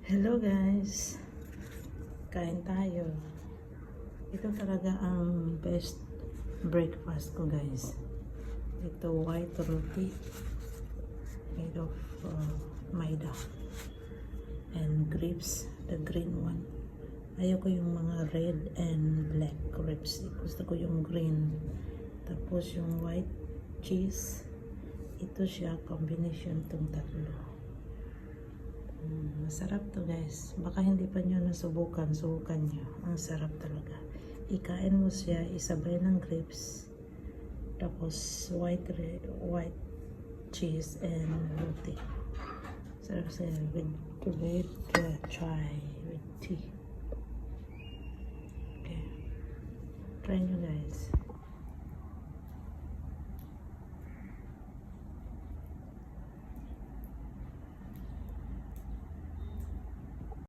Hello guys, kain tayo. Ito talaga ang best breakfast ko guys. Ito white roti made of maida and grapes, the green one. Ayoko yung mga red and black grapes. Gusto ko yung green. Tapos yung white cheese. Ito siya, combination tong tatlo. Masarap to guys. Baka hindi pa nyo nasubukan, subukan nyo. Ang sarap talaga. Ikain mo siya, isabay ng grapes. Tapos white cheese and roti. Sarap siya with chai, with tea. Okay. Try nyo guys.